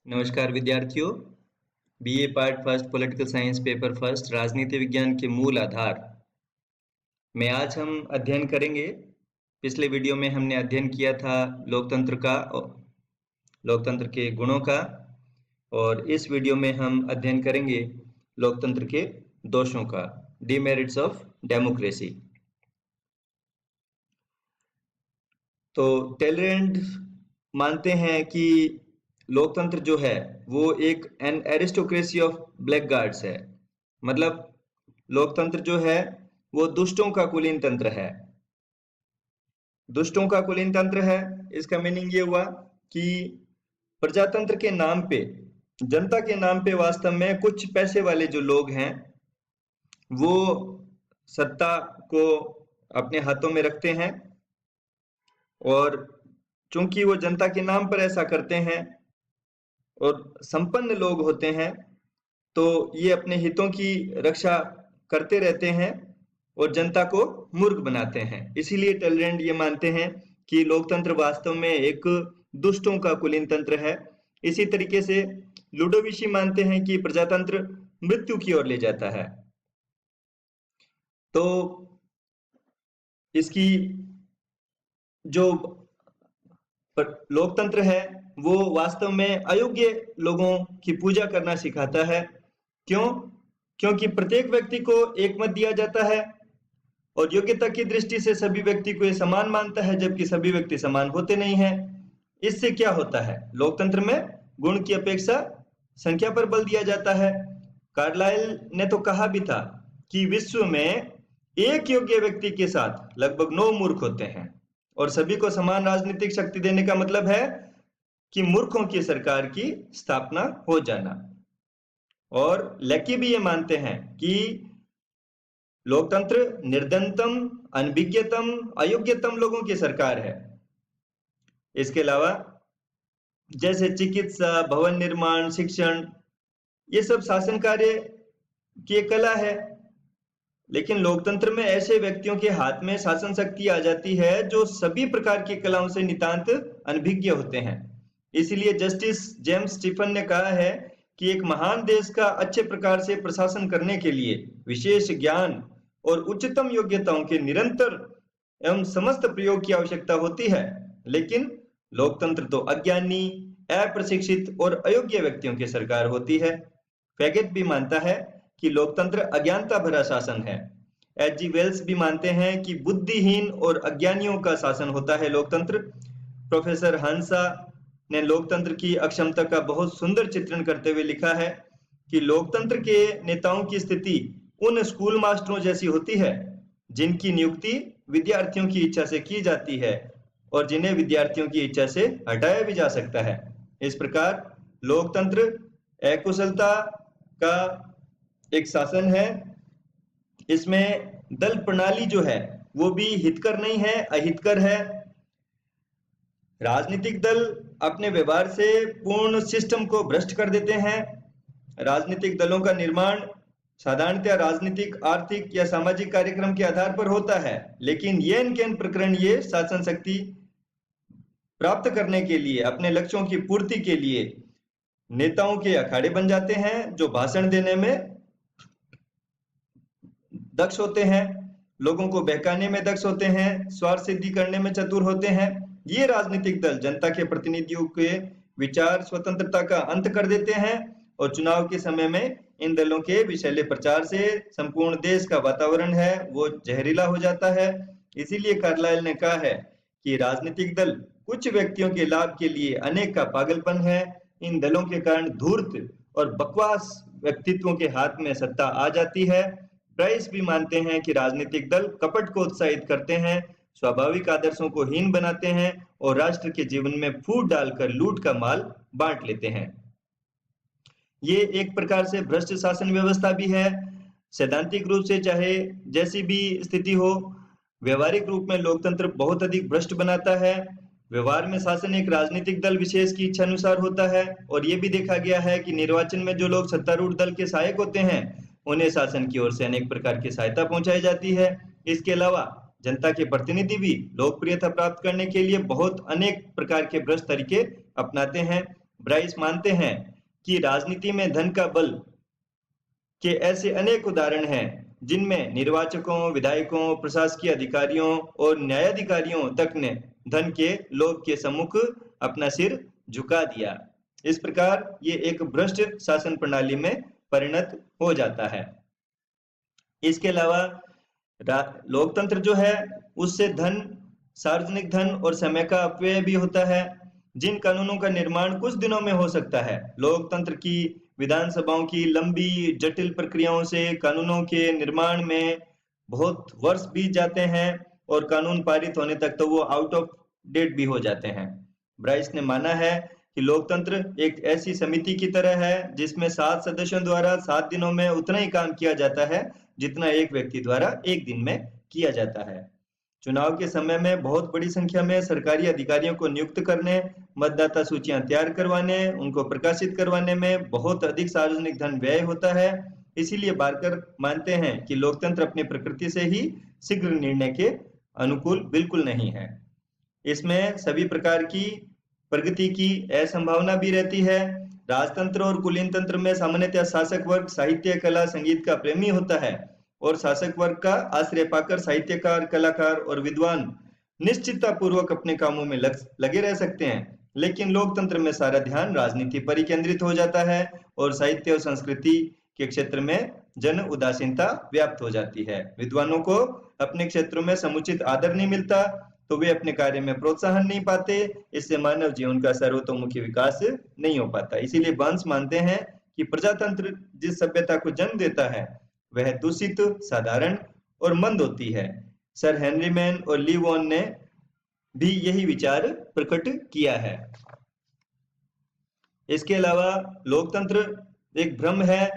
नमस्कार विद्यार्थियों। BA part first political science paper first राजनीति विज्ञान के मूल आधार में आज हम अध्ययन करेंगे। पिछले वीडियो में हमने अध्ययन किया था लोकतंत्र का, लोकतंत्र के गुणों का, और इस वीडियो में हम अध्ययन करेंगे लोकतंत्र के दोषों का, डिमेरिट्स ऑफ डेमोक्रेसी। तो टेलरेंट मानते हैं कि लोकतंत्र जो है वो एक an aristocracy of black guards है। मतलब लोकतंत्र जो है वो दुष्टों का कुलीन तंत्र है। दुष्टों का कुलीन तंत्र है, इसका मीनिंग ये हुआ कि प्रजातंत्र के नाम पे, जनता के नाम पे वास्तव में कुछ पैसे वाले जो लोग हैं वो सत्ता को अपने हाथों में रखते हैं, और चूंकि वो जनता के नाम पर ऐसा करते हैं और संपन्न लोग होते हैं, तो ये अपने हितों की रक्षा करते रहते हैं और जनता को मूर्ख बनाते हैं। इसीलिए टॉलरेंट ये मानते हैं कि लोकतंत्र वास्तव में एक दुष्टों का कुलीन तंत्र है। इसी तरीके से लुडोविची मानते हैं कि प्रजातंत्र मृत्यु की ओर ले जाता है। तो इसकी जो लोकतंत्र है वो वास्तव में अयोग्य लोगों की पूजा करना सिखाता है। क्यों? क्योंकि प्रत्येक व्यक्ति को एक मत दिया जाता है और योग्यता की दृष्टि से सभी व्यक्ति को ये समान मानता है, जबकि सभी व्यक्ति समान होते नहीं हैं। इससे क्या होता है? लोकतंत्र में गुण की अपेक्षा संख्या पर बल दिया जाता है। कार्लाइल ने तो कहा भी था कि विश्व में एक योग्य व्यक्ति के साथ लगभग 9 मूर्ख होते हैं, और सभी को समान राजनीतिक शक्ति देने का मतलब है कि मूर्खों की सरकार की स्थापना हो जाना। और लेकी भी ये मानते हैं कि लोकतंत्र निर्धनतम, अनभिज्ञतम, अयोग्यतम लोगों की सरकार है। इसके अलावा जैसे चिकित्सा, भवन निर्माण, शिक्षण, ये सब शासन कार्य की एक कला है, लेकिन लोकतंत्र में ऐसे व्यक्तियों के हाथ में शासन शक्ति आ जाती है जो सभी प्रकार की कलाओं से नितांत अनभिज्ञ होते हैं। इसीलिए जस्टिस जेम्स स्टीफन ने कहा है कि एक महान देश का अच्छे प्रकार से प्रशासन करने के लिए विशेष ज्ञान और उच्चतम योग्यताओं के निरंतर एवं समस्त प्रयोग की आवश्यकता होती है, लेकिन लोकतंत्र तो अज्ञानी, अप्रशिक्षित और अयोग्य व्यक्तियों की सरकार होती है। फैगेट भी मानता है कि लोकतंत्र अज्ञानता भरा शासन है। एच.जी. वेल्स भी मानते हैं कि बुद्धिहीन और अज्ञानियों का शासन होता है लोकतंत्र। प्रोफेसर हंसा ने लोकतंत्र की अक्षमता का बहुत सुंदर चित्रण करते हुए लिखा है कि लोकतंत्र के नेताओं की स्थिति उन स्कूल मास्टरों जैसी होती है जिनकी नियुक्ति विद्यार्थियों की इच्छा से की जाती है और जिन्हें विद्यार्थियों की इच्छा से हटाया भी जा सकता है। इस प्रकार लोकतंत्र अकुशलता का एक शासन है। इसमें दल प्रणाली जो है वो भी हितकर नहीं है, अहितकर है। राजनीतिक दल अपने व्यवहार से पूर्ण सिस्टम को भ्रष्ट कर देते हैं। राजनीतिक दलों का निर्माण साधारणतः राजनीतिक, आर्थिक या सामाजिक कार्यक्रम के आधार पर होता है, लेकिन येन केन प्रकरण ये शासन शक्ति प्राप्त करने के लिए, अपने लक्ष्यों की पूर्ति के लिए नेताओं के अखाड़े बन जाते हैं जो भाषण देने में दक्ष होते हैं, लोगों को बहकाने में दक्ष होते हैं, स्वार्थ सिद्धि करने में चतुर होते हैं। ये राजनीतिक दल जनता के प्रतिनिधियों के विचार स्वतंत्रता का अंत कर देते हैं और चुनाव के समय में इन दलों के विषैले प्रचार से संपूर्ण देश का वातावरण है वो जहरीला हो जाता है। इसीलिए कार्लाइल ने कहा है कि राजनीतिक दल कुछ व्यक्तियों के लाभ के लिए अनेक का पागलपन है। इन दलों के कारण धूर्त और बकवास व्यक्तित्वों के हाथ में सत्ता आ जाती है। प्राइस भी मानते हैं कि राजनीतिक दल कपट को उत्साहित करते हैं, स्वाभाविक आदर्शों को हीन बनाते हैं और राष्ट्र के जीवन में फूट डालकर लूट का माल बांट लेते हैं। ये एक प्रकार से भ्रष्ट शासन व्यवस्था भी है। सैद्धांतिक रूप से चाहे जैसी भी स्थिति हो, व्यवहारिक रूप में लोकतंत्र बहुत अधिक भ्रष्ट बनाता है। व्यवहार में शासन एक राजनीतिक दल विशेष की इच्छा अनुसार होता है, और ये भी देखा गया है कि निर्वाचन में जो लोग सत्तारूढ़ दल के सहायक होते हैं उन्हें शासन की ओर से अनेक प्रकार की सहायता पहुंचाई जाती है। इसके अलावा जनता के प्रतिनिधि भी लोकप्रियता प्राप्त करने के लिए बहुत अनेक प्रकार के भ्रष्ट तरीके अपनाते हैं। ब्राइस मानते हैं कि राजनीति में धन का बल के ऐसे अनेक उदाहरण हैं जिनमें निर्वाचकों, विधायकों, प्रशासकीय अधिकारियों और न्यायाधिकारियों तक ने धन के लोभ के सम्मुख अपना सिर झुका दिया। इस प्रकार ये एक भ्रष्ट शासन प्रणाली में परिणत हो जाता है। इसके अलावा लोकतंत्र जो है उससे धन, सार्वजनिक धन और समय का अपव्यय भी होता है। जिन कानूनों का निर्माण कुछ दिनों में हो सकता है, लोकतंत्र की विधानसभाओं की लंबी जटिल प्रक्रियाओं से कानूनों के निर्माण में बहुत वर्ष बीत जाते हैं और कानून पारित होने तक तो वो आउट ऑफ डेट भी हो जाते हैं। ब्राइस ने माना है कि लोकतंत्र एक ऐसी समिति की तरह है जिसमें 7 सदस्यों द्वारा 7 दिनों में उतना ही काम किया जाता है जितना एक व्यक्ति द्वारा एक दिन में किया जाता है। चुनाव के समय में बहुत बड़ी संख्या में सरकारी अधिकारियों को नियुक्त करने, मतदाता सूचियां तैयार करवाने, उनको प्रकाशित करवाने में बहुत अधिक सार्वजनिक धन व्यय होता है। इसीलिए बारकर मानते हैं कि लोकतंत्र अपनी प्रकृति से ही शीघ्र निर्णय के अनुकूल बिल्कुल नहीं है। इसमें सभी प्रकार की प्रगति की असंभावना भी रहती है। राजतंत्र और कुलीन तंत्र में सामान्यतः शासक वर्ग साहित्य, कला, संगीत का प्रेमी होता है और शासक वर्ग का आश्रय पाकर साहित्यकार, कलाकार और विद्वान निश्चितता पूर्वक अपने कामों में लगे रह सकते हैं। लेकिन लोकतंत्र में सारा ध्यान राजनीति पर ही केंद्रित हो जाता है और साहित्य और संस्कृति के क्षेत्र में जन उदासीनता व्याप्त हो जाती है। विद्वानों को अपने क्षेत्रों में समुचित आदर नहीं मिलता तो वे अपने कार्य में प्रोत्साहन नहीं पाते। इससे मानव जीवन का सर्वतोमुखी विकास नहीं हो पाता। इसीलिए बंस मानते हैं कि प्रजातंत्र जिस सभ्यता को जन्म देता है वह दूषित, साधारण और मंद होती है। सर हेनरी मैन और ली वॉन ने भी यही विचार प्रकट किया है। इसके अलावा लोकतंत्र एक भ्रम है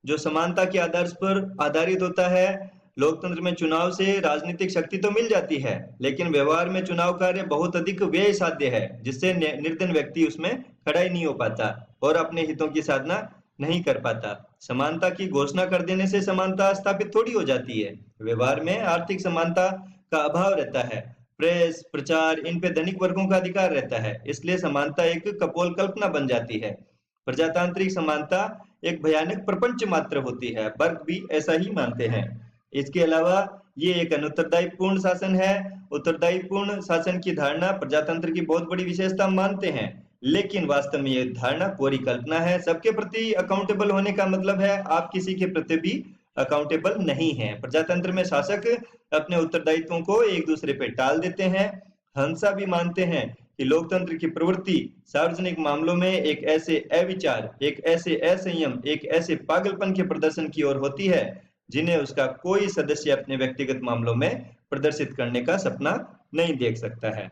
जो समानता के आदर्श पर आधारित होता है। लोकतंत्र में चुनाव से राजनीतिक शक्ति तो मिल जाती है, लेकिन व्यवहार में चुनाव कार्य बहुत अधिक व्यय साध्य है, जिससे निर्धन व्यक्ति उसमें खड़ा ही नहीं हो पाता और अपने हितों की साधना नहीं कर पाता। समानता की घोषणा कर देने से समानता स्थापित थोड़ी हो जाती है। व्यवहार में आर्थिक समानता का अभाव रहता है। प्रेस, प्रचार, इन पे धनिक वर्गों का अधिकार रहता है, इसलिए समानता एक कपोल कल्पना बन जाती है। प्रजातांत्रिक समानता एक भयानक प्रपंच मात्र होती है। बर्ग भी ऐसा ही मानते हैं। इसके अलावा ये एक अनुत्तरदायीपूर्ण शासन है। उत्तरदायीपूर्ण शासन की धारणा प्रजातंत्र की बहुत बड़ी विशेषता मानते हैं, लेकिन वास्तव में ये धारणा कोरी कल्पना है। सबके प्रति अकाउंटेबल होने का मतलब है आप किसी के प्रति भी अकाउंटेबल नहीं है। प्रजातंत्र में शासक अपने उत्तरदायित्वों को एक दूसरे पे टाल देते हैं। हंसा भी मानते हैं कि लोकतंत्र की प्रवृत्ति सार्वजनिक मामलों में एक ऐसे अविचार, एक ऐसे असंयम, एक ऐसे पागलपन के प्रदर्शन की ओर होती है जिन्हें उसका कोई सदस्य अपने व्यक्तिगत मामलों में प्रदर्शित करने का सपना नहीं देख सकता है।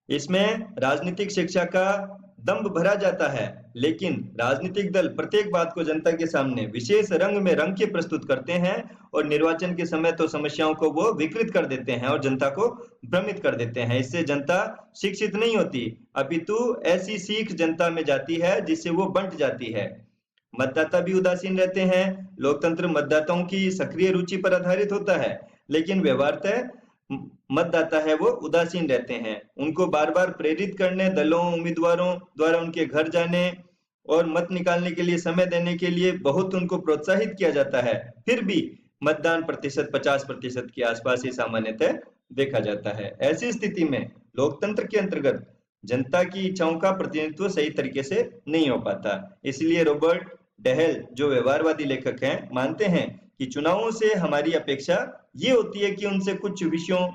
इसमें राजनीतिक शिक्षा का दंभ भरा जाता है, लेकिन राजनीतिक दल प्रत्येक बात को जनता के सामने विशेष रंग में रंग के प्रस्तुत करते हैं और निर्वाचन के समय तो समस्याओं को वो विकृत कर देते हैं और जनता को भ्रमित कर देते हैं। इससे जनता शिक्षित नहीं होती, अपितु ऐसी सीख जनता में जाती है जिससे वो बंट जाती है। मतदाता भी उदासीन रहते हैं। लोकतंत्र मतदाताओं की सक्रिय रुचि पर आधारित होता है, लेकिन व्यवहारतः मतदाता है वो उदासीन रहते हैं। उनको बार बार प्रेरित करने, दलों, उम्मीदवारों द्वारा उनके घर जाने और मत निकालने के लिए समय देने के लिए बहुत उनको प्रोत्साहित किया जाता है। फिर भी मतदान प्रतिशत 50% के आसपास ही सामान्यतः देखा जाता है। ऐसी स्थिति में लोकतंत्र के अंतर्गत जनता की इच्छाओं का प्रतिनिधित्व सही तरीके से नहीं हो पाता। इसलिए रॉबर्ट डहेल, जो व्यवहारवादी लेखक हैं, मानते हैं कि चुनावों से हमारी अपेक्षा ये होती है कि उनसे कुछ विषयों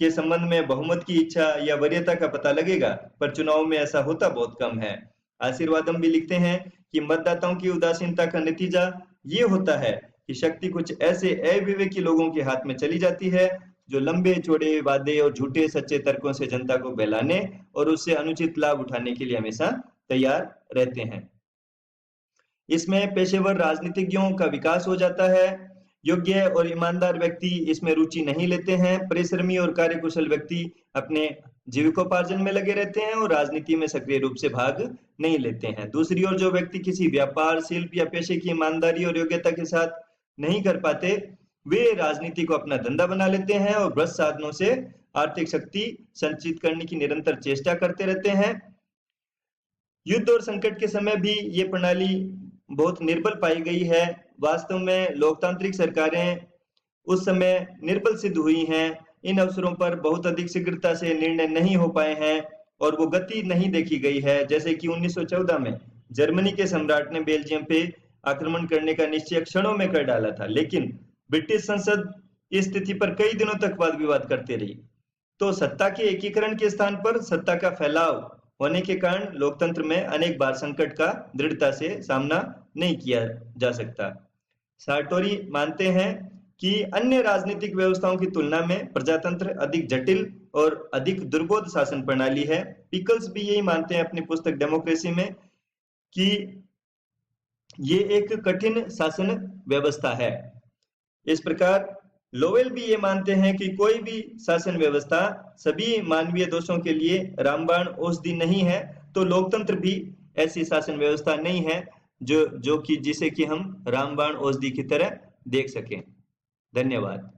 के संबंध में बहुमत की इच्छा या वरीयता का पता लगेगा, पर चुनाव में ऐसा होता बहुत कम है। आशीर्वादम भी लिखते हैं कि मतदाताओं की उदासीनता का नतीजा ये होता है कि शक्ति कुछ ऐसे अविवेकी लोगों के हाथ में चली जाती है जो लंबे चौड़े वादे और झूठे सच्चे तर्कों से जनता को बहलाने और उससे अनुचित लाभ उठाने के लिए हमेशा तैयार रहते हैं। इसमें पेशेवर राजनीतिज्ञों का विकास हो जाता है। योग्य और ईमानदार व्यक्ति इसमें रुचि नहीं लेते हैं। परिश्रमी और कार्यकुशल व्यक्ति अपने जीविकोपार्जन में लगे रहते हैं और राजनीति में सक्रिय रूप से भाग नहीं लेते हैं। दूसरी ओर जो व्यक्ति किसी व्यापार, शिल्प या पेशे की ईमानदारी और योग्यता के साथ नहीं कर पाते, वे राजनीति को अपना धंधा बना लेते हैं और भ्रष्ट साधनों से आर्थिक शक्ति संचित करने की निरंतर चेष्टा करते रहते हैं। युद्ध और संकट के समय भी ये प्रणाली बहुत निर्बल पाई गई है। वास्तव में लोकतांत्रिक सरकारें उस समय निर्बल सिद्ध हुई हैं। इन अवसरों पर बहुत अधिक शीघ्रता से निर्णय नहीं हो पाए हैं और वो गति नहीं देखी गई है। जैसे कि 1914 में जर्मनी के सम्राट ने बेल्जियम पे आक्रमण करने का निश्चय क्षणों में कर डाला था, लेकिन ब्रिटिश संसद इस स्थिति पर कई दिनों तक वाद विवाद करते रही। तो सत्ता के एकीकरण के स्थान पर सत्ता का फैलाव होने के कारण लोकतंत्र में अनेक बार संकट का दृढ़ता से सामना नहीं किया जा सकता। सार्टोरी मानते हैं कि अन्य राजनीतिक व्यवस्थाओं की तुलना में प्रजातंत्र अधिक जटिल और अधिक दुर्बोध शासन प्रणाली है। पिकल्स भी यही मानते हैं अपनी पुस्तक डेमोक्रेसी में कि ये एक कठिन शासन व्यवस्था है। इस प्रकार लोवेल भी ये मानते हैं कि कोई भी शासन व्यवस्था सभी मानवीय दोषों के लिए रामबाण औषधि नहीं है, तो लोकतंत्र भी ऐसी शासन व्यवस्था नहीं है जो कि जिसे कि हम रामबाण औषधि की तरह देख सकें। धन्यवाद।